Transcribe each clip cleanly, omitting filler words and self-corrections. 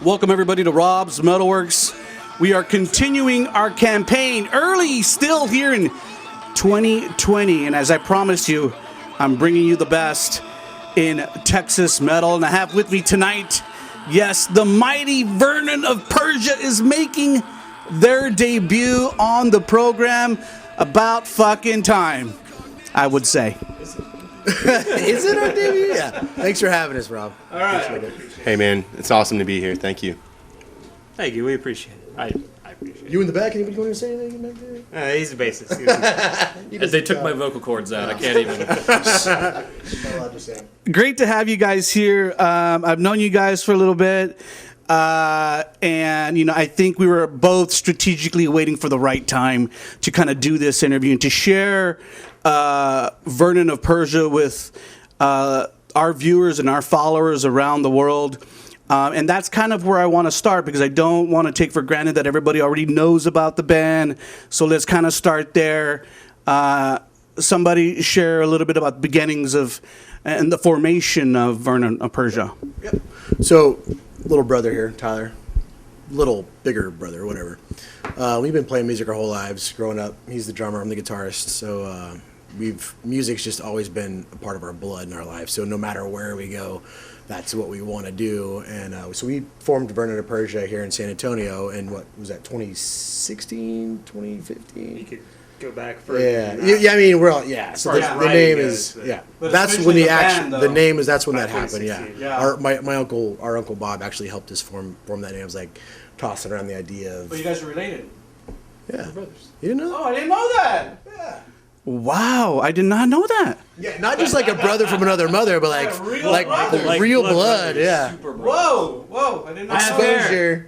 Welcome everybody to Rob's MetalWorks. We are continuing our campaign early, still here in 2020. And as I promised you, I'm bringing you the best in Texas metal. And I have with me tonight, yes, the mighty Vernon of Persia is making their debut on the program. About fucking time, I would say. Is it our debut? Yeah. Thanks for having us, Rob. All right. Hey, man, it's awesome to be here. Thank you. Thank you. We appreciate it. I appreciate it. You in the back? Anybody want to say anything back there? He's the bassist. As they took my vocal cords out, I can't even. Not allowed to say. Great to have you guys here. I've known you guys for a little bit. And, you know, I think we were both strategically waiting for the right time to kind of do this interview and to share Vernon of Persia with our viewers and our followers around the world. And that's kind of where I want to start because I don't want to take for granted that everybody already knows about the band. So let's kind of start there. Somebody share a little bit about the beginnings of and the formation of Vernon of Persia. Yep. So, little brother here, Tyler. Little bigger brother, whatever. We've been playing music our whole lives growing up. He's the drummer, I'm the guitarist. So music's just always been a part of our blood in our life. So no matter where we go, that's what we want to do. And so we formed Vernon of Persia here in San Antonio in what was that, 2016, 2015? You could go back further. Yeah. I mean, we're all, yeah. So the name is, yeah. But that's when the action, the name is, that's when that happened. Yeah. Our uncle Bob actually helped us form that name. It was like tossing around the idea of. But you guys are related. Yeah. We're brothers. You didn't know? Oh, I didn't know that. Yeah. Wow, I did not know that. Yeah, not just like a brother from another mother, but like real blood. Yeah. Whoa, I didn't know Exposure.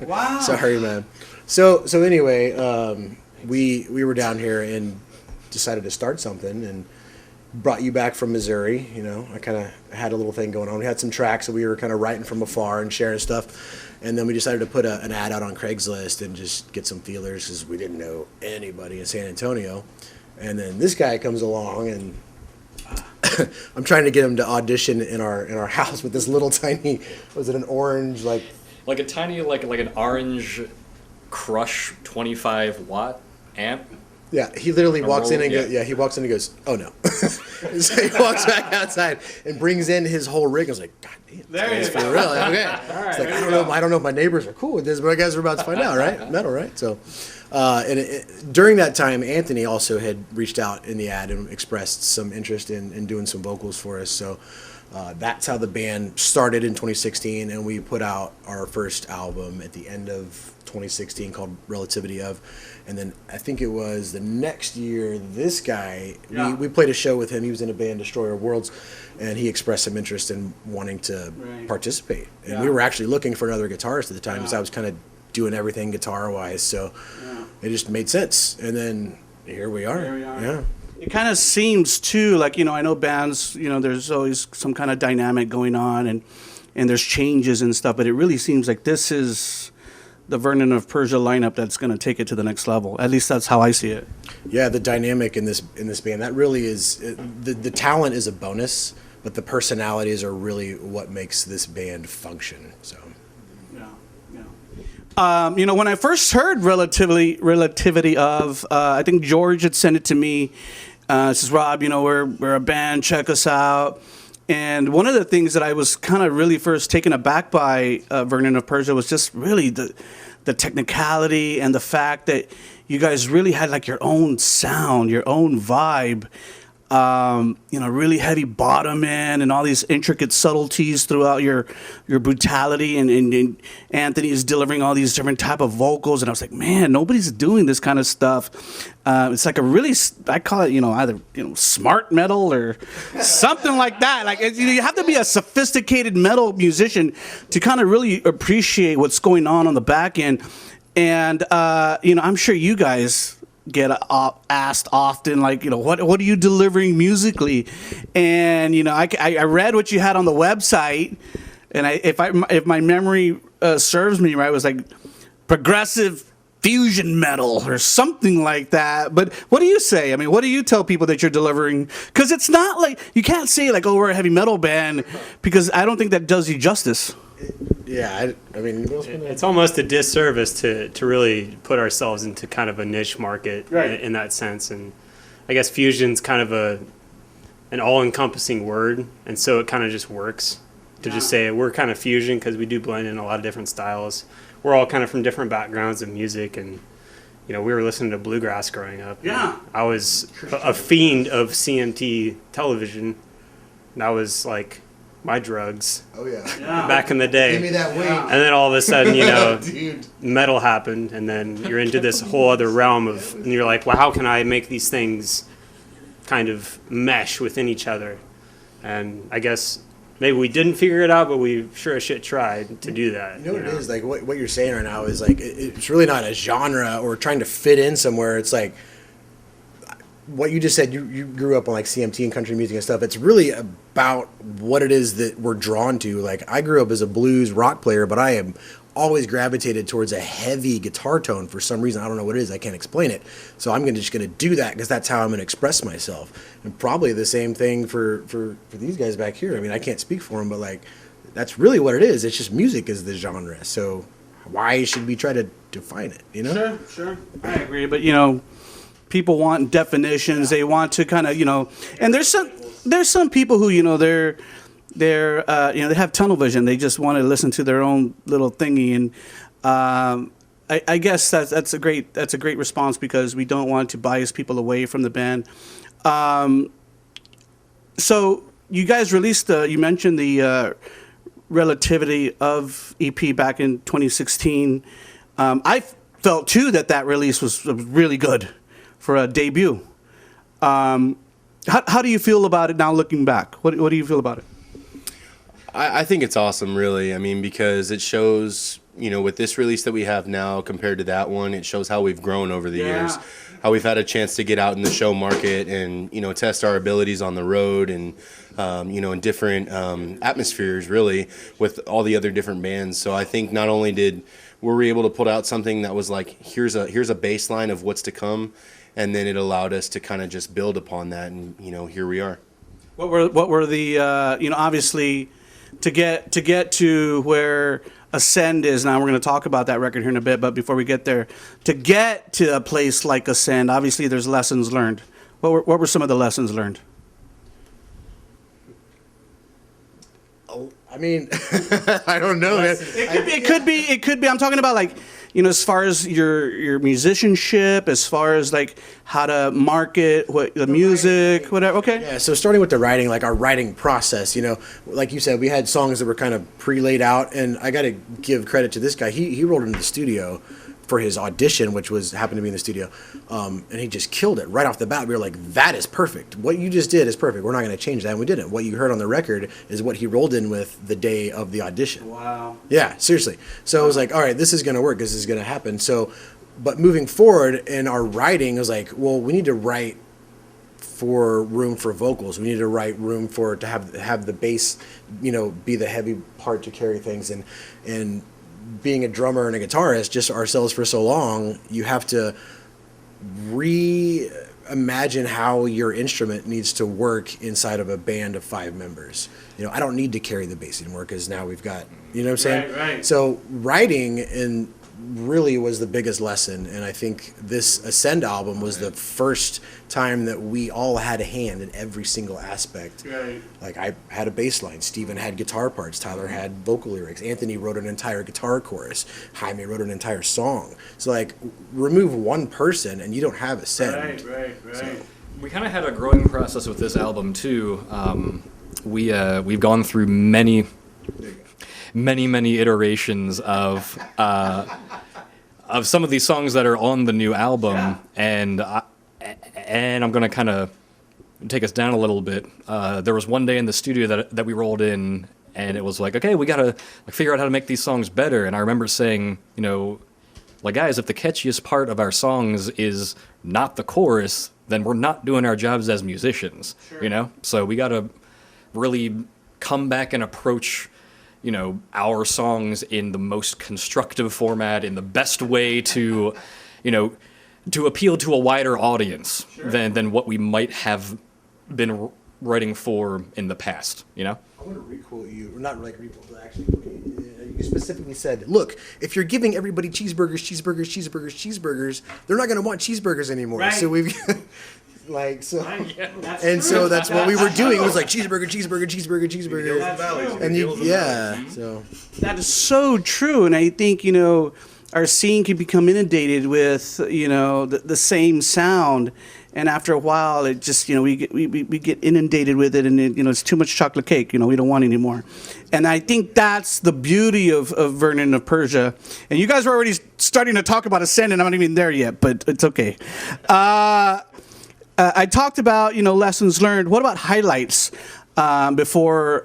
Wow. Sorry, man. So anyway, we were down here and decided to start something and brought you back from Missouri. You know, I kind of had a little thing going on. We had some tracks that we were kind of writing from afar and sharing stuff. And then we decided to put an ad out on Craigslist and just get some feelers because we didn't know anybody in San Antonio. And then this guy comes along and I'm trying to get him to audition in our house with this little tiny, was it an orange like a tiny like an orange Crush 25 watt amp. Yeah, he literally walks in and he walks in and goes, oh no. So he walks back outside and brings in his whole rig. I was like, God damn, there you for go. real. Okay. Right, it's like I don't know if my neighbors are cool with this, but I guess we're about to find out, right? Metal, right? So during that time, Anthony also had reached out in the ad and expressed some interest in doing some vocals for us. So that's how the band started in 2016, and we put out our first album at the end of 2016 called Relativity of. And then I think it was the next year, this guy, we played a show with him. He was in a band, Destroyer of Worlds, and he expressed some interest in wanting to participate. And we were actually looking for another guitarist at the time because I was kind of doing everything guitar-wise. So it just made sense. And then here we are. Yeah. It kind of seems, too, like, you know, I know bands, you know, there's always some kind of dynamic going on and there's changes and stuff, but it really seems like this is the Vernon of Persia lineup that's going to take it to the next level. At least that's how I see it. Yeah, the dynamic in this band, that really is, the talent is a bonus, but the personalities are really what makes this band function. So. You know, when I first heard Relativity of, I think George had sent it to me. Says, Rob, you know, we're a band, check us out. And one of the things that I was kind of really first taken aback by Vernon of Persia was just really the technicality and the fact that you guys really had like your own sound, your own vibe. You know, really heavy bottom end and all these intricate subtleties throughout your brutality, and Anthony is delivering all these different type of vocals, and I was like, man, nobody's doing this kind of stuff. It's like a really, I call it, you know, either, you know, smart metal or something like that. Like you have to be a sophisticated metal musician to kind of really appreciate what's going on the back end, and you know, I'm sure you guys get asked often, like, you know, what are you delivering musically? And you know, I read what you had on the website, and if my memory serves me right, it was like progressive fusion metal or something like that. But what do you say? I mean, what do you tell people that you're delivering? Because it's not like, you can't say like, oh, we're a heavy metal band, because I don't think that does you justice. Yeah, I mean, what else can I- It's almost a disservice to really put ourselves into kind of a niche market in that sense. And I guess fusion's kind of an all-encompassing word, and so it kind of just works to just say we're kind of fusion because we do blend in a lot of different styles. We're all kind of from different backgrounds of music, and we were listening to bluegrass growing up. Yeah. I was a fiend of CMT television. That was like my drugs Oh yeah. back in the day. Give me that weight. And then all of a sudden, Dude. metal happened, and then you're into this whole other realm of, and you're like, well, how can I make these things kind of mesh within each other? And I guess maybe we didn't figure it out, but we sure as shit tried to do that. You know what it is? Like what you're saying right now is like it's really not a genre or trying to fit in somewhere. It's like what you just said. You grew up on like CMT and country music and stuff. It's really about what it is that we're drawn to. Like I grew up as a blues rock player, but I am always gravitated towards a heavy guitar tone for some reason. I don't know what it is. I can't explain it. So I'm just gonna do that because that's how I'm gonna express myself. And probably the same thing for these guys back here. I mean, I can't speak for them, but like that's really what it is. It's just music is the genre. So why should we try to define it? You know? Sure. I agree, but people want definitions. They want to kind of and there's some people who they're they have tunnel vision. They just want to listen to their own little thingy, and I guess that's a great response because we don't want to bias people away from the band. So you guys released you mentioned the Relativity of EP back in 2016. I felt too that release was really good for a debut. How do you feel about it now looking back? What do you feel about it? I think it's awesome, really. I mean, because it shows, with this release that we have now compared to that one, it shows how we've grown over the years, how we've had a chance to get out in the show market and, test our abilities on the road and, in different atmospheres, really, with all the other different bands. So I think not only were we able to put out something that was like, here's a baseline of what's to come, and then it allowed us to kind of just build upon that, and, here we are. What were the obviously to get to where Ascend is now? We're going to talk about that record here in a bit, but before we get there, to get to a place like Ascend, obviously there's lessons learned. What were some of the lessons learned? I mean, I don't know, man. It could be. I'm talking about like, as far as your musicianship, as far as like how to market the music, whatever. Okay. Yeah, so starting with the writing, like our writing process, like you said, we had songs that were kind of pre-laid out, and I got to give credit to this guy. He rolled into the studio for his audition, which happened to be in the studio, and he just killed it right off the bat. We were like, that is perfect. What you just did is perfect. We're not going to change that, and we didn't. What you heard on the record is what he rolled in with the day of the audition. Wow. Yeah, seriously. So I was like, all right, this is going to work. This is going to happen. So, but moving forward in our writing, I was like, well, we need to write for room for vocals. We need to write room to have the bass, be the heavy part to carry things, and being a drummer and a guitarist, just ourselves for so long, you have to reimagine how your instrument needs to work inside of a band of 5 members. I don't need to carry the bass anymore because now we've got, what I'm saying? Right. So writing really was the biggest lesson, and I think this Ascend album was the first time that we all had a hand in every single aspect. Right. Like I had a bass line, Steven had guitar parts, Tyler had vocal lyrics, Anthony wrote an entire guitar chorus, Jaime wrote an entire song. So like remove one person and you don't have Ascend. Right. So, We kind of had a growing process with this album too. We've gone through many iterations of some of these songs that are on the new album, and I'm gonna kind of take us down a little bit. There was one day in the studio that we rolled in, and it was like, okay, we gotta figure out how to make these songs better. And I remember saying, like, guys, if the catchiest part of our songs is not the chorus, then we're not doing our jobs as musicians. Sure. So we gotta really come back and approach our songs in the most constructive format, in the best way to appeal to a wider audience than what we might have been writing for in the past, I want to requote you, or not like requote, but actually you specifically said, look, if you're giving everybody cheeseburgers, they're not going to want cheeseburgers anymore. Right. So we've so that's what we were doing. It was like cheeseburger. And so That is so true, and I think our scene can become inundated with the same sound, and after a while, it just we get inundated with it, and it's too much chocolate cake. We don't want any more, and I think that's the beauty of Vernon of Persia. And you guys are already starting to talk about Ascend, and I'm not even there yet, but it's okay. I talked about lessons learned. What about highlights before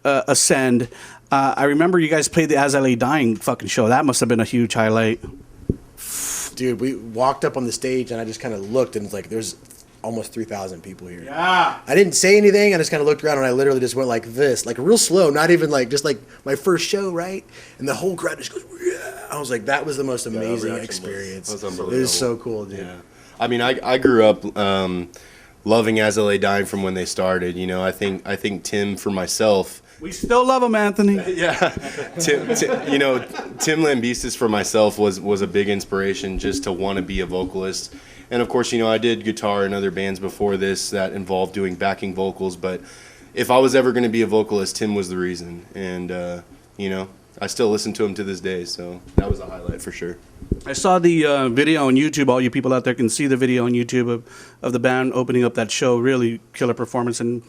Ascend? I remember you guys played the As I Lay Dying fucking show. That must have been a huge highlight. dude, we walked up on the stage and I just kind of looked and it's like there's almost 3,000 people here. Yeah. I didn't say anything. I just kind of looked around and I literally just went like this, like real slow, not even like just like my first show, right? And the whole crowd just goes, yeah. I was like, that was the most amazing experience. Was It unbelievable. was so cool, dude. Yeah. I mean, I grew up loving As I Lay Dying from when they started. I think Tim, for myself. We still love him, Anthony. Yeah, Tim Lambistis for myself was a big inspiration just to want to be a vocalist. And of course, I did guitar in other bands before this that involved doing backing vocals. But if I was ever going to be a vocalist, Tim was the reason. And I still listen to him to this day. So that was a highlight for sure. I saw the video on YouTube. All you people out there can see the video on YouTube of the band opening up that show. Really killer performance. And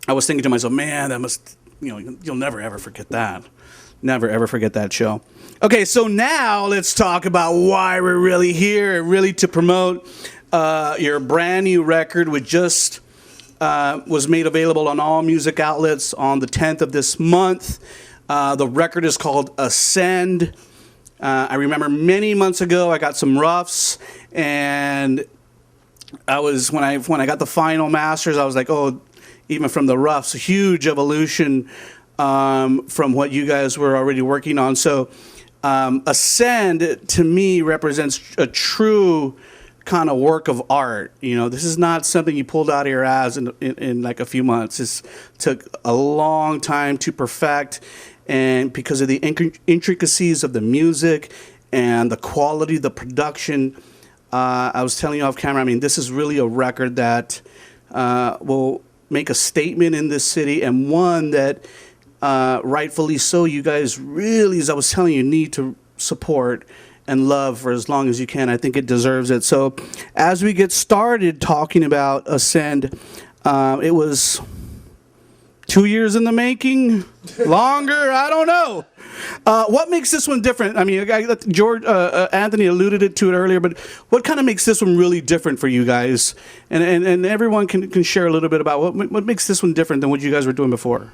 I was thinking to myself, man, that must, you'll never ever forget that. Never ever forget that show. Okay, so now let's talk about why we're really here, really to promote your brand new record, which just was made available on all music outlets on the 10th of this month. The record is called Ascend. I remember many months ago I got some roughs, and I was when I got the final masters, I was like, oh, even from the roughs, a huge evolution from what you guys were already working on. So Ascend to me represents a true kind of work of art. This is not something you pulled out of your ass in like a few months. It took a long time to perfect, and because of the intricacies of the music and the quality of the production, I was telling you off camera, I mean, this is really a record that will make a statement in this city, and one that rightfully so, you guys really, as I was telling you, need to support and love for as long as you can. I think it deserves it. So as we get started talking about Ascend, it was 2 years in the making, longer, I don't know. What makes this one different? I mean, Anthony alluded to it earlier, but what kind of makes this one really different for you guys? And everyone can share a little bit about what makes this one different than what you guys were doing before.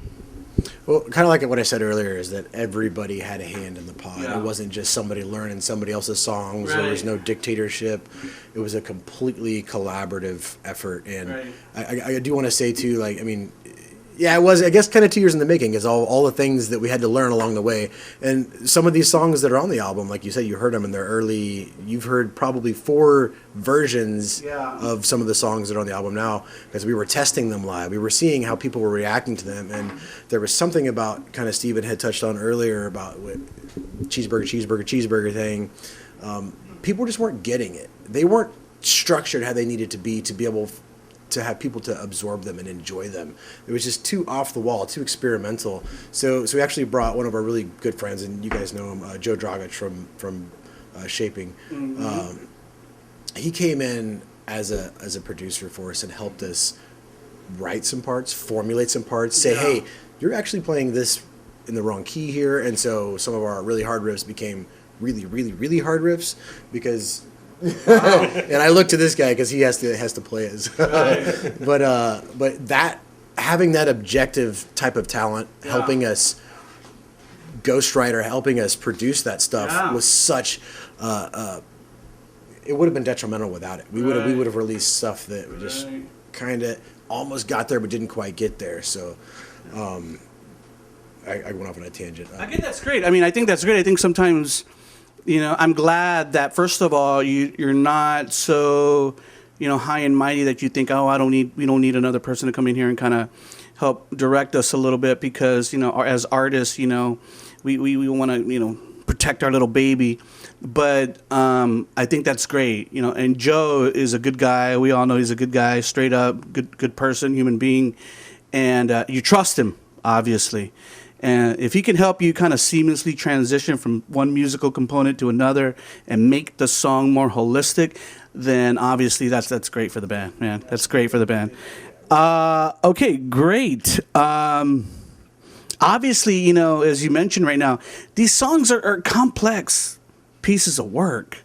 Well, kind of like what I said earlier is that everybody had a hand in the pot. Yeah. It wasn't just somebody learning somebody else's songs. Right. There was no dictatorship. It was a completely collaborative effort. And Right. I do want to say, too, yeah, it was, I guess, kind of 2 years in the making is all the things that we had to learn along the way. And some of these songs that are on the album, like you said, you heard them in their early, you've heard probably 4 versions of some of the songs that are on the album now, because we were testing them live. We were seeing how people were reacting to them. And there was something about, kind of Steven had touched on earlier about what cheeseburger thing. People just weren't getting it. They weren't structured how they needed to be able to have people to absorb them and enjoy them. It was just too off the wall, too experimental. So we actually brought one of our really good friends, and you guys know him, Joe Dragic from Shaping. Mm-hmm. He came in as a producer for us and helped us write some parts, formulate some parts, say, hey, you're actually playing this in the wrong key here. And so some of our really hard riffs became really, really, really hard riffs because and I look to this guy because he has to play it. But that having that objective type of talent, helping us ghostwriter, helping us produce that stuff was such. It would have been detrimental without it. We would have released stuff that just kind of almost got there but didn't quite get there. So. I went off on a tangent. I think that's great. I mean, I think that's great. I think sometimes, I'm glad that first of all you're not so, high and mighty that you think, oh, we don't need another person to come in here and kind of help direct us a little bit because, as artists, we want to protect our little baby. But I think that's great, And Joe is a good guy. We all know he's a good guy, straight up, good person, human being, and you trust him, obviously. And if he can help you kind of seamlessly transition from one musical component to another and make the song more holistic, then obviously that's great for the band, man. That's great for the band. Okay, great. Obviously, as you mentioned right now, these songs are complex pieces of work,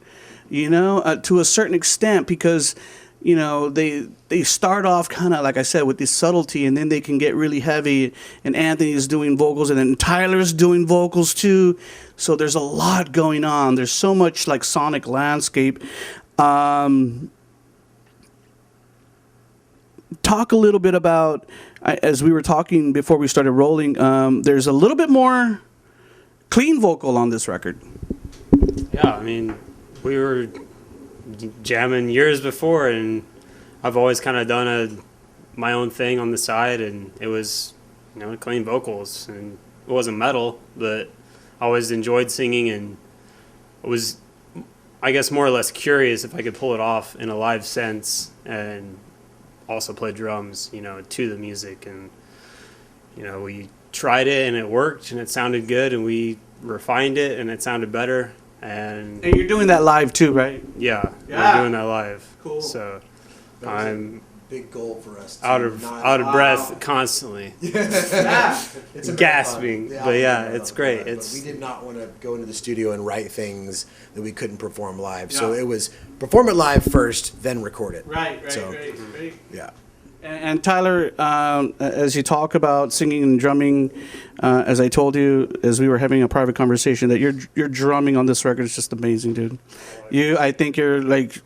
to a certain extent, because they start off kind of, like I said, with this subtlety, and then they can get really heavy, and Anthony's doing vocals, and then Tyler's doing vocals too. So there's a lot going on. There's so much like sonic landscape. Talk a little bit about, as we were talking before we started rolling, there's a little bit more clean vocal on this record. Yeah, I mean, we were jamming years before, and I've always kind of done my own thing on the side, and it was, clean vocals, and it wasn't metal, but I always enjoyed singing, and I was, I guess, more or less curious if I could pull it off in a live sense, and also play drums, to the music, and, we tried it, and it worked, and it sounded good, and we refined it, and it sounded better. And you're doing that live too, right? Yeah, Yeah. we're doing that live. Cool. So That was I'm a big goal for us. out of breath constantly, It's a gasping. marathon. But yeah, marathon. it's great. But It's we did not want to go into the studio and write things that we couldn't perform live. So Yeah. it was perform it live first, then record it. Right, So, great. yeah. And Tyler, as you talk about singing and drumming, as I told you as we were having a private conversation, that your drumming on this record is just amazing, dude. I think you're like,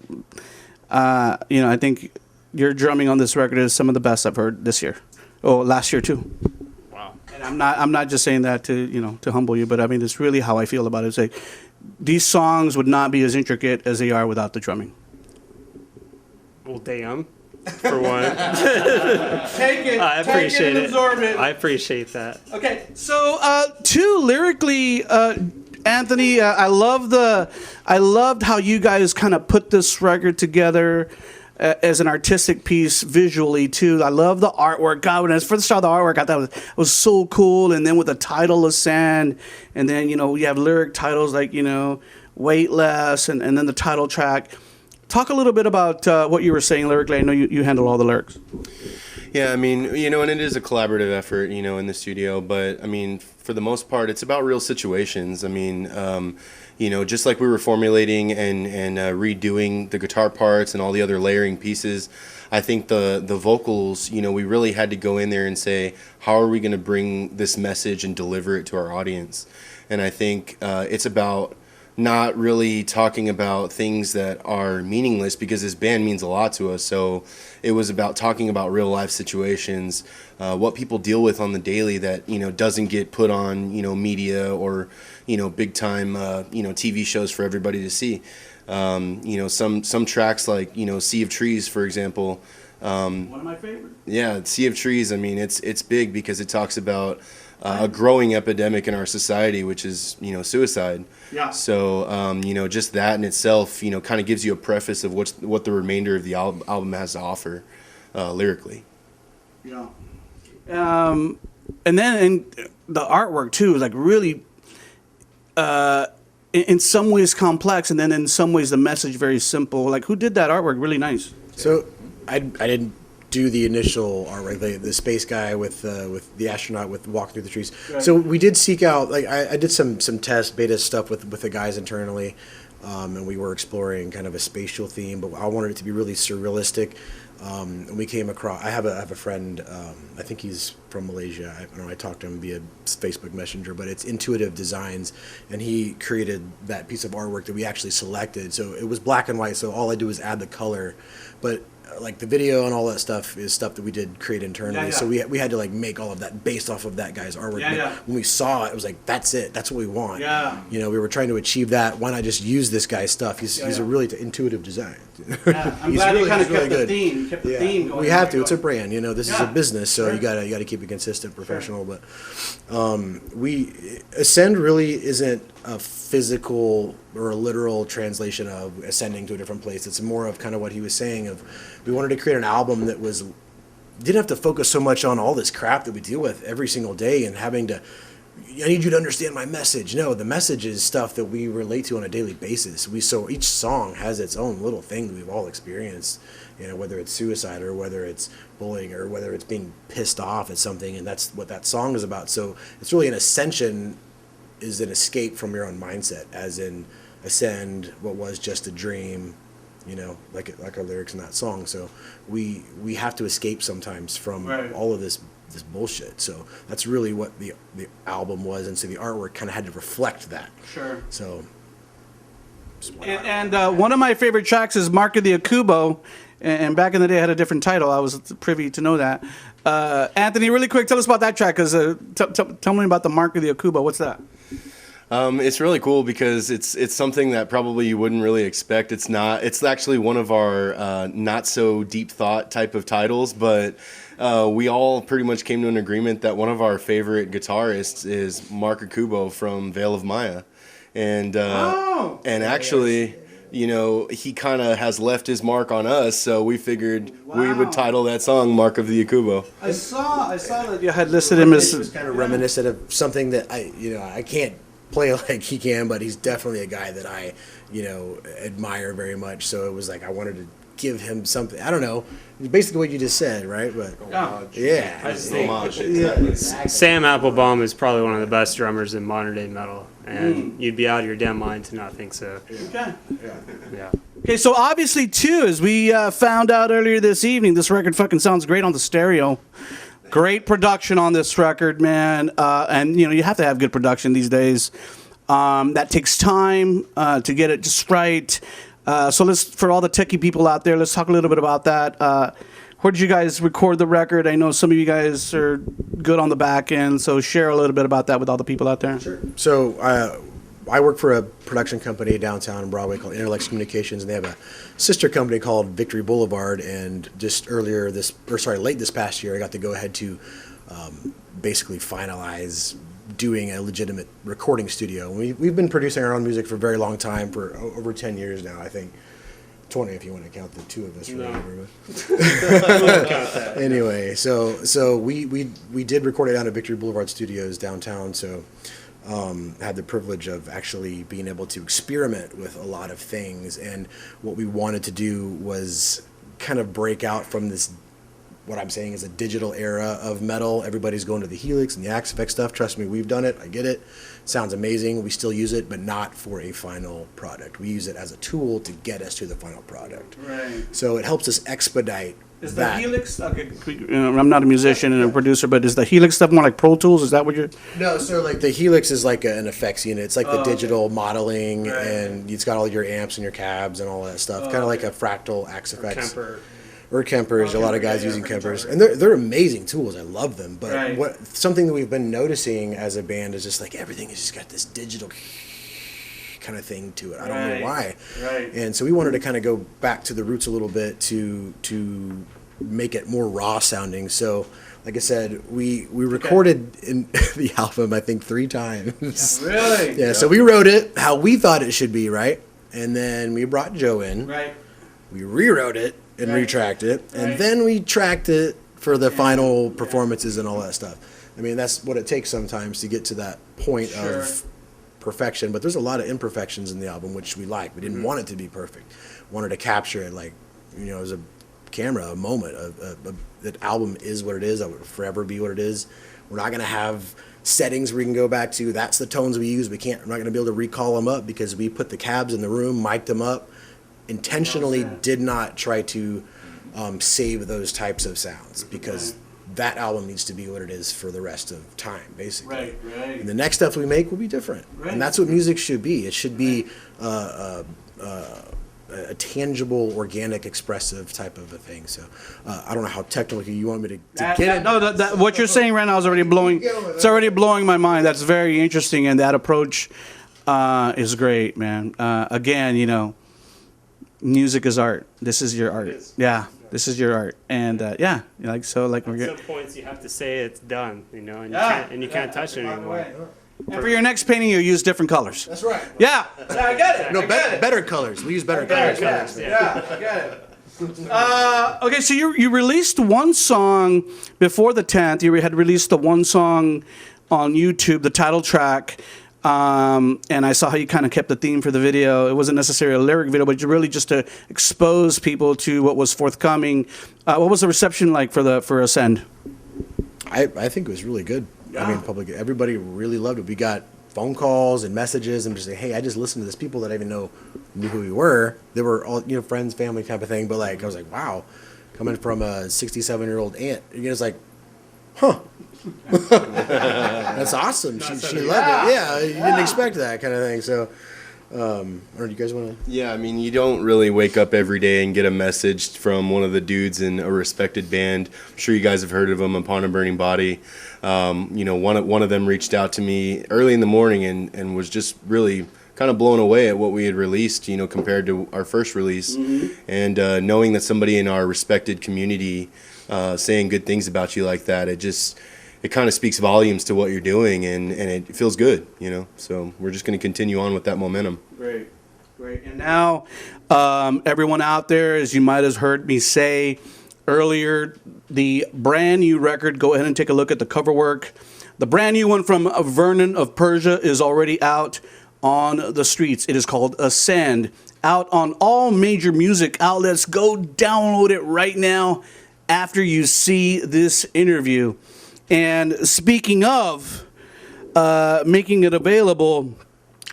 I think your drumming on this record is some of the best I've heard this year. Oh, last year too. wow. And I'm not just saying that to to humble you, but I mean it's really how I feel about it. It's like these songs would not be as intricate as they are without the drumming. Well, damn. For one, Take it. I appreciate it. Absorb it. I appreciate that. Okay, so too lyrically, Anthony, I loved how you guys kind of put this record together as an artistic piece visually too. I love the artwork. God, when I first saw the artwork, I thought it was so cool. And then with the title of Sand, and then you have lyric titles like Weightless, and then the title track. Talk a little bit about what you were saying lyrically. I know you handle all the lyrics. Yeah, I mean, and it is a collaborative effort, in the studio. But I mean, for the most part, it's about real situations. I mean, just like we were formulating and redoing the guitar parts and all the other layering pieces, I think the vocals, we really had to go in there and say, how are we going to bring this message and deliver it to our audience? And I think it's about not really talking about things that are meaningless, because this band means a lot to us. So it was about talking about real life situations, what people deal with on the daily that doesn't get put on media or big time TV shows for everybody to see. Some tracks like Sea of Trees, for example. One of my favorites. Yeah, Sea of Trees. I mean, it's big because it talks about a growing epidemic in our society, which is suicide. Yeah. So just that in itself kind of gives you a preface of what the remainder of the album has to offer lyrically. Yeah. And then the artwork too is like really in some ways complex, and then in some ways the message very simple. Like, who did that artwork? Really nice. So I didn't do the initial artwork, the space guy with the astronaut with walking through the trees. Right. So we did seek out, like I did some test beta stuff with the guys internally, and we were exploring kind of a spatial theme, but I wanted it to be really surrealistic. And we came across, I have a friend, I think he's from Malaysia. I don't know, I talked to him via Facebook Messenger, but it's Intuitive Designs, and he created that piece of artwork that we actually selected. So it was black and white, so all I do is add the color. But like the video and all that stuff is stuff that we did create internally. Yeah. So we had to like make all of that based off of that guy's artwork. Yeah, But yeah. when we saw it, it was like, that's it. That's what we want. Yeah. You know, we were trying to achieve that. Why not just use this guy's stuff? He's a really intuitive design. Yeah, I'm He's glad really- you kind of he's really kept the good. theme. Kept the Yeah, theme going. we have to. It's a brand. You know, this is a Yeah. business, so Sure. you gotta keep it consistent, professional. But ascend really isn't a physical or a literal translation of ascending to a different place. It's more of kind of what he was saying. Of we wanted to create an album that was didn't have to focus so much on all this crap that we deal with every single day and having to. I need you to understand my message. No, the message is stuff that we relate to on a daily basis. So each song has its own little thing that we've all experienced. You know, whether it's suicide or whether it's bullying or whether it's being pissed off at something, and that's what that song is about. So it's really an ascension, is an escape from your own mindset, as in ascend what was just a dream. You know, like our lyrics in that song. So we have to escape sometimes from Right. all of this bullshit. So that's really what the album was, and so the artwork kind of had to reflect that. Sure. So And one of my favorite tracks is Mark of the Akubo. And back in the day, it had a different title. I was privy to know that. Anthony, really quick, tell us about that track. Cause tell me about the Mark of the Akubo. What's that? It's really cool because it's something that probably you wouldn't really expect. It's not. It's actually one of our not so deep thought type of titles, but we all pretty much came to an agreement that one of our favorite guitarists is Mark Akubo from Veil of Maya, and actually, you know, he kind of has left his mark on us, so we figured we Wow. would title that song "Mark of the Akubo." I saw that you had listed him it's as. kind of reminiscent of something that I can't play like he can, but he's definitely a guy that I admire very much. So it was like I wanted to give him something. I don't know, basically what you just said, right? But yeah, Sam Applebaum is probably one of the best drummers in modern day metal, and you'd be out of your damn mind to not think so. Okay. Yeah. Okay, so obviously, too, as we found out earlier this evening, this record fucking sounds great on the stereo. Great production on this record, man. And, you know, you have to have good production these days. That takes time to get it just right. So for all the techie people out there, let's talk a little bit about that. Where did you guys record the record? I know some of you guys are good on the back end, so share a little bit about that with all the people out there. Sure. So I work for a production company downtown in Broadway called Interlex Communications, and they have a sister company called Victory Boulevard. And just late this past year, I got to go ahead to basically finalize doing a legitimate recording studio. We've been producing our own music for a very long time, for over 10 years now, I think. 20 if you want to count the two of us. Anyway, so we did record it down at Victory Boulevard Studios downtown. So had the privilege of actually being able to experiment with a lot of things, and what we wanted to do was kind of break out from this, what I'm saying is a digital era of metal. Everybody's going to the Helix and the Axe stuff. Trust me, we've done it. I get it. Sounds amazing. We still use it, but not for a final product. We use it as a tool to get us to the final product. Right. So it helps us expedite Is the that. Helix, okay, I'm not a musician and a producer, but is the Helix stuff more like Pro Tools? Is that what you're... No, so like the Helix is like an effects unit. It's like the digital modeling, and it's got all your amps and your cabs and all that stuff. Kind of like a fractal Axe effects. Kemper. Or Kempers, a lot of guys using Kempers, and they're amazing tools. I love them. But something that we've been noticing as a band is just like everything has just got this digital kind of thing to it. I don't know why. Right. And so we wanted to kind of go back to the roots a little bit to make it more raw sounding. So, like I said, we recorded in the album I think 3 times. Really? Yeah. So we wrote it how we thought it should be, right? And then we brought Joe in. Right. We rewrote it and retracked it, and then we tracked it for the final performances and all that stuff. I mean, that's what it takes sometimes to get to that point of perfection. But there's a lot of imperfections in the album, which we like. We didn't want it to be perfect. Wanted to capture it like, as a camera, a moment. That album is what it is. It will forever be what it is. We're not going to have settings we can go back to. That's the tones we use. We're not going to be able to recall them up because we put the cabs in the room, mic'd them up. Intentionally did not try to save those types of sounds because that album needs to be what it is for the rest of time, basically. Right. And the next stuff we make will be different, and that's what music should be. It should be a a tangible, organic, expressive type of a thing. So I don't know how technically you want me to get it. No, what you're saying right now is already blowing. It's already blowing my mind. That's very interesting, and that approach is great, man. Again, you know, music is art. This is your art. Yeah, this is your art, and yeah, like so, like At some points, you have to say it's done, you know, and you can't touch it anymore. And for your next painting, you'll use different colors. That's right. Yeah, I get it. No, better colors. We use better colors. for this. Yeah, I get it. Okay, so you released one song before the 10th. You had released the one song on YouTube, the title track, and I saw how you kind of kept the theme for the video. It wasn't necessarily a lyric video, but really just to expose people to what was forthcoming. What was the reception like for Ascend? I think it was really good. I mean, everybody really loved it. We got phone calls and messages and just say, hey, I just listened to this. People that I even knew who we were. They were all, you know, friends, family type of thing. But like, I was like, wow, coming from a 67-year-old aunt, you know, it's like, huh. That's awesome. She loved it. Yeah, you didn't expect that kind of thing. So, or do you guys want to? Yeah, I mean, you don't really wake up every day and get a message from one of the dudes in a respected band. I'm sure you guys have heard of them, Upon a Burning Body. You know, one of them reached out to me early in the morning and was just really kind of blown away at what we had released, you know, compared to our first release. And knowing that somebody in our respected community saying good things about you like that, it kind of speaks volumes to what you're doing, and it feels good, you know. So we're just going to continue on with that momentum. Great. And now, everyone out there, as you might have heard me say earlier, the brand new record, go ahead and take a look at the cover work. The brand new one from Vernon of Persia is already out on the streets. It is called Ascend, out on all major music outlets. Go download it right now after you see this interview. And speaking of making it available,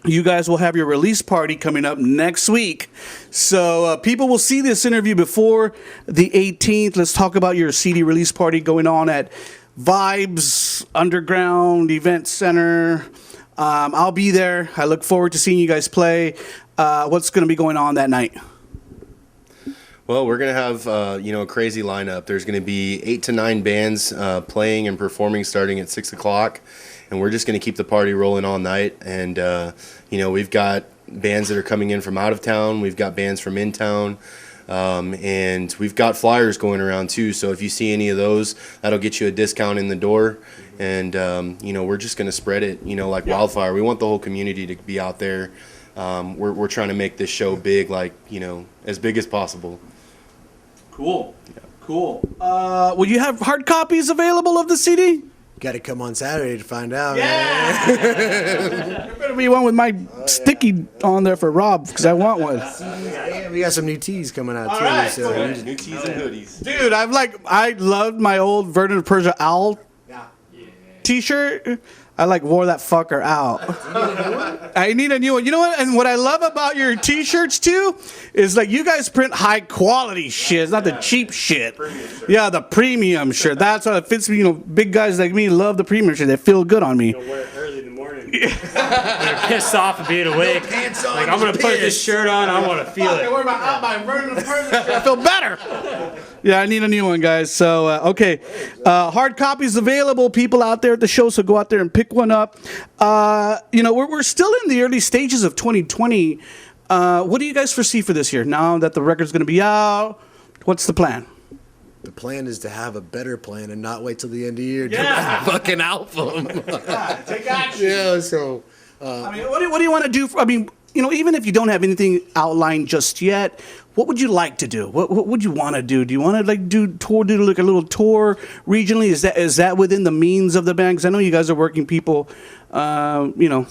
you guys will have your release party coming up next week. So people will see this interview before the 18th. Let's talk about your CD release party going on at Vibes Underground Event Center. I'll be there. I look forward to seeing you guys play. What's going to be going on that night? Well, we're going to have, you know, a crazy lineup. There's going to be 8 to 9 bands playing and performing starting at 6 o'clock. And we're just going to keep the party rolling all night. And, you know, we've got bands that are coming in from out of town. We've got bands from in town. And we've got flyers going around, too. So if you see any of those, that'll get you a discount in the door. And, you know, we're just going to spread it, you know, like wildfire. We want the whole community to be out there. We're trying to make this show big, like, you know, as big as possible. Cool. Yeah. Cool. Will you have hard copies available of the CD? Got to come on Saturday to find out. Yeah. There better be one with my sticky on there for Rob, because I want one. Yeah, we got some new tees coming out, All too. right. So New tees and hoodies. Dude, I loved my old Vernon of Persia owl t-shirt. I wore that fucker out. I need a new one. You know what? And what I love about your t-shirts too is you guys print high quality shit. It's not the cheap shit. Yeah, the premium shirt. That's what it fits me. You know, big guys like me love the premium shirt. They feel good on me. You'll wear it early in the morning. You're pissed off of being awake. Like, I'm gonna put this shirt on. I want to feel it. I wear my Vernon of Persia shirt. I feel better. Yeah, I need a new one, guys. So, okay. Hard copies available, people out there at the show, so go out there and pick one up. You know, we're still in the early stages of 2020. What do you guys foresee for this year? Now that the record's going to be out, what's the plan? the plan is to have a better plan and not wait till the end of the year to Yeah. fucking album. Take action. Yeah, so I mean, what do you want to do? I mean, you know, even if you don't have anything outlined just yet, what would you like to do? What would you want to do? Do you want to do like a little tour regionally? Is that within the means of the band? Because I know you guys are working people, you know.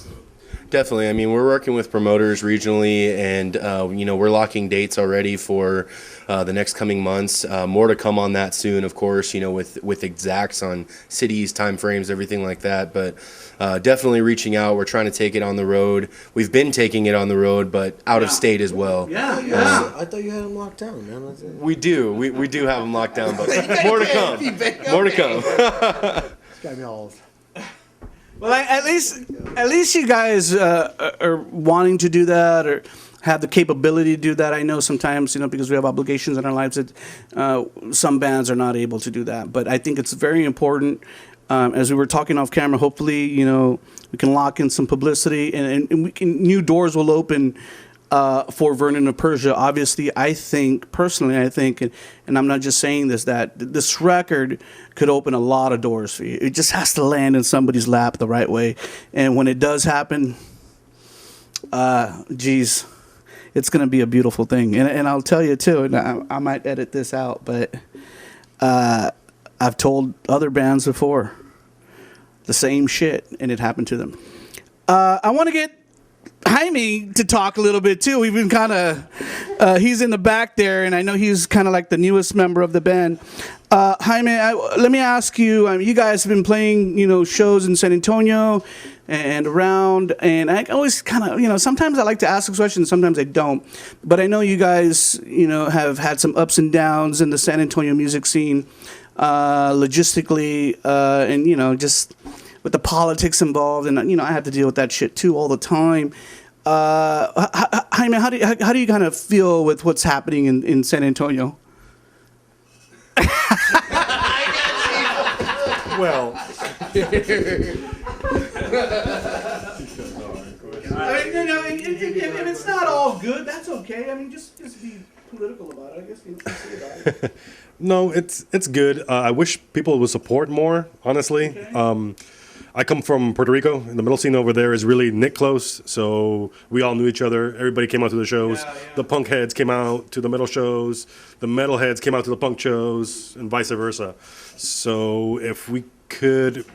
Definitely. I mean, we're working with promoters regionally, and you know, we're locking dates already for the next coming months. More to come on that soon, of course. You know, with exacts on cities, time frames, everything like that. But definitely reaching out. We're trying to take it on the road. We've been taking it on the road, but out of state as well. Yeah. I thought you had them locked down, man. That's it. We do. We do have them locked down, but more to come. More to come. It's got me all. Well, at least you guys are wanting to do that, or have the capability to do that. I know sometimes, because we have obligations in our lives, that some bands are not able to do that. But I think it's very important. As we were talking off camera, hopefully, we can lock in some publicity, and new doors will open for Vernon of Persia. Obviously, I think, and I'm not just saying this, that this record could open a lot of doors for you. It just has to land in somebody's lap the right way. And when it does happen, geez, it's going to be a beautiful thing. And I'll tell you, too, and I might edit this out, but I've told other bands before the same shit, and it happened to them. I want to get Jaime to talk a little bit too. We've been kind of, he's in the back there, and I know he's kind of like the newest member of the band. Jaime, let me ask you, you guys have been playing, shows in San Antonio and around, and I always kind of, sometimes I like to ask a question, sometimes I don't. But I know you guys, have had some ups and downs in the San Antonio music scene, logistically, and, just with the politics involved, and I have to deal with that shit too all the time. Jaime, how do you kind of feel with what's happening in San Antonio? Well, If it's not all good, that's okay. Just be political about it. I guess you can say about it. no, it's good. I wish people would support more, honestly. Okay. I come from Puerto Rico, and the metal scene over there is really knit close, so we all knew each other. Everybody came out to the shows. Yeah. The punk heads came out to the metal shows. The metal heads came out to the punk shows, and vice versa. So if we could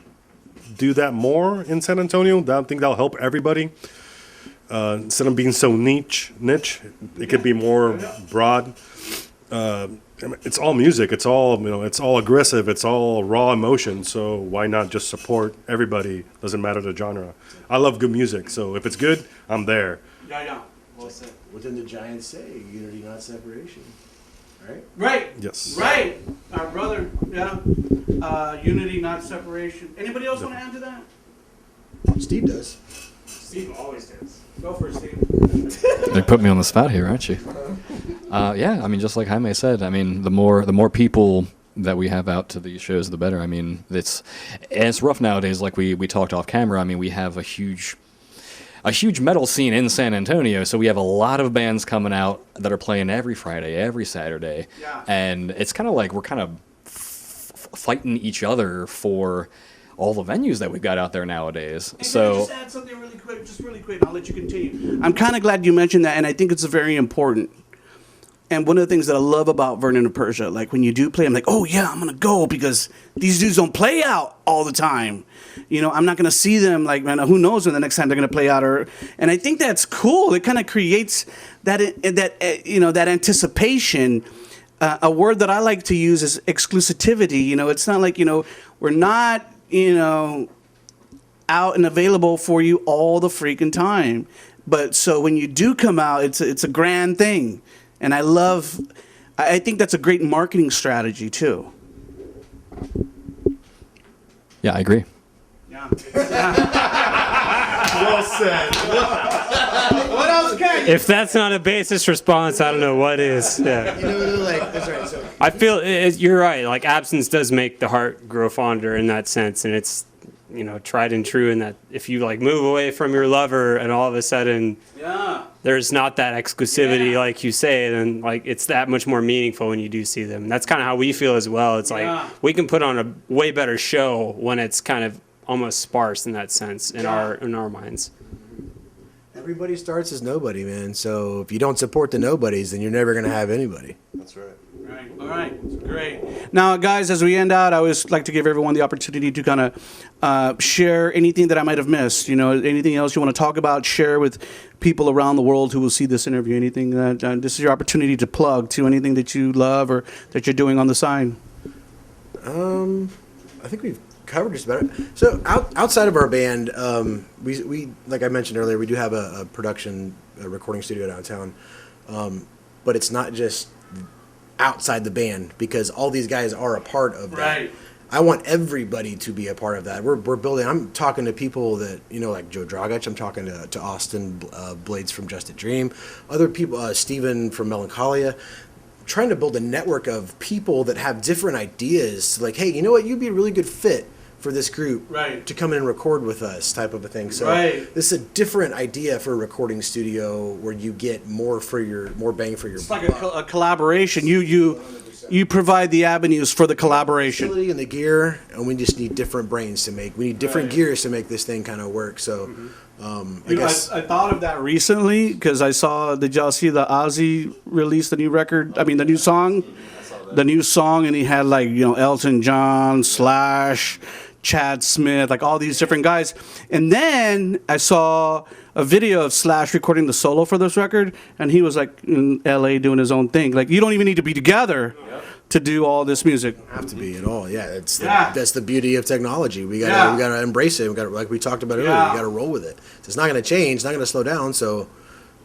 do that more in San Antonio, I think that'll help everybody. Instead of being so niche, it could be more broad. It's all music. It's all it's all aggressive. It's all raw emotion. So why not just support everybody? Doesn't matter the genre. I love good music. So if it's good, I'm there. Yeah. Well said. Within the giant say, unity, not separation. Right? Right. Yes. Right. Our brother. Yeah. Unity, not separation. Anybody else want to add to that? Steve does. Steve always does. Go for it, Steve. They put me on the spot here, aren't you? Yeah, just like Jaime said, the more people that we have out to these shows, the better. It's rough nowadays. Like we talked off camera. We have a huge metal scene in San Antonio, so we have a lot of bands coming out that are playing every Friday, every Saturday, Yeah. and it's kind of like we're kind of fighting each other for all the venues that we've got out there nowadays. Hey, So can I just add something really quick, and I'll let you continue. I'm kind of glad you mentioned that, and I think it's very important. And one of the things that I love about Vernon of Persia, like when you do play, I'm like, oh yeah, I'm gonna go because these dudes don't play out all the time. I'm not gonna see them. Like, man, who knows when the next time they're gonna play out? And I think that's cool. It kind of creates that anticipation. A word that I like to use is exclusivity. It's not like we're not out and available for you all the freaking time. But so when you do come out, it's a grand thing. And I think that's a great marketing strategy too. yeah, I agree. Yeah. Well said. What else can If that's not a basis response, I don't know what is. Yeah. That's right. So I feel you're right. Like absence does make the heart grow fonder in that sense, and it's tried and true in that if you move away from your lover and all of a sudden there's not that exclusivity like you say, then it's that much more meaningful when you do see them. And that's kind of how we feel as well. It's we can put on a way better show when it's kind of almost sparse in that sense in our minds. everybody starts as nobody, man. So if you don't support the nobodies, then you're never gonna have anybody. That's right. Right. All right. Great. Now, guys, as we end out, I always like to give everyone the opportunity to kind of share anything that I might have missed. Anything else you want to talk about, share with people around the world who will see this interview. Anything that this is your opportunity to plug to anything that you love or that you're doing on the side. I think we've covered just about it. So outside of our band, we like I mentioned earlier, we do have a production recording studio downtown, but it's not just outside the band because all these guys are a part of that. Right. I want everybody to be a part of that. We're building. I'm talking to people that like Joe Dragic. I'm talking to Austin Blades from Just a Dream, other people, Steven from Melancholia. Trying to build a network of people that have different ideas. Like, hey, you know what? You'd be a really good fit for this group to come in and record with us, type of a thing. So this is a different idea for a recording studio where you get more bang for your buck. It's like a collaboration. You provide the avenues for the collaboration. Facility and the gear, and we just need different brains to make. We need different gears to make this thing kind of work. So, I guess I thought of that recently because I saw. Did y'all see the Ozzy release the new record? I mean, the new song. The new song, and he had like Elton John, Slash, Chad Smith, like all these different guys. And then I saw a video of Slash recording the solo for this record, and he was like in LA doing his own thing. Like, you don't even need to be together to do all this music. Have to be at all. Yeah, that's the beauty of technology. We gotta embrace it. We got, like we talked about earlier, we gotta roll with it. It's not gonna change, it's not gonna slow down, so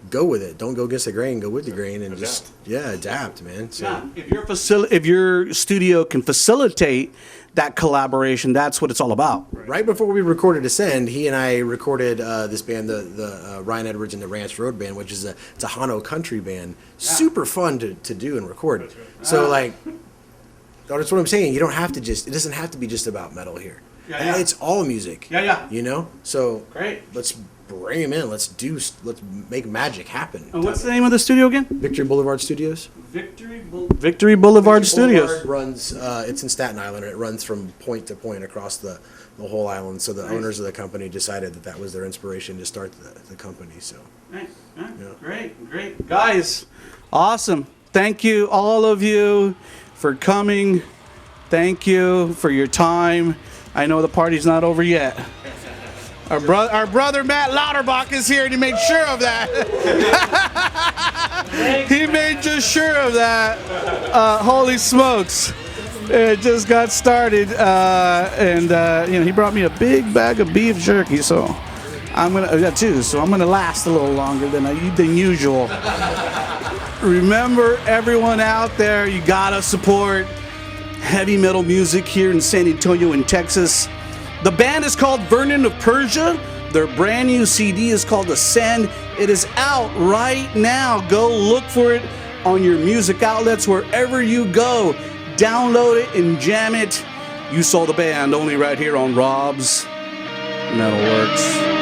go with it. Don't go against the grain, go with the grain, and just adapt, man. So If your studio can facilitate that collaboration, that's what it's all about. Right before we recorded Ascend, he and I recorded this band, the Ryan Edwards and the Ranch Road Band, which is it's a Hano country band. Super fun to do and record. So like, that's what I'm saying. You don't have to it doesn't have to be just about metal here. It's all music. So great. Let's bring him in. Let's make magic happen. And what's the name of the studio again? Victory Boulevard Studios. Victory Boulevard Studios. Runs. It's in Staten Island, and it runs from point to point across the whole island. So the owners of the company decided that was their inspiration to start the company. So. Great, guys, awesome. Thank you, all of you, for coming. Thank you for your time. I know the party's not over yet. Our brother Matt Lauterbach is here, and he made sure of that. He made just sure of that. Holy smokes. It just got started, and he brought me a big bag of beef jerky, so I'm gonna last a little longer than usual. Remember, everyone out there, you gotta support heavy metal music here in San Antonio in Texas. The band is called Vernon of Persia. Their brand new CD is called Ascend. It is out right now. Go look for it on your music outlets, wherever you go. Download it and jam it. You saw the band only right here on Rob's MetalWorks.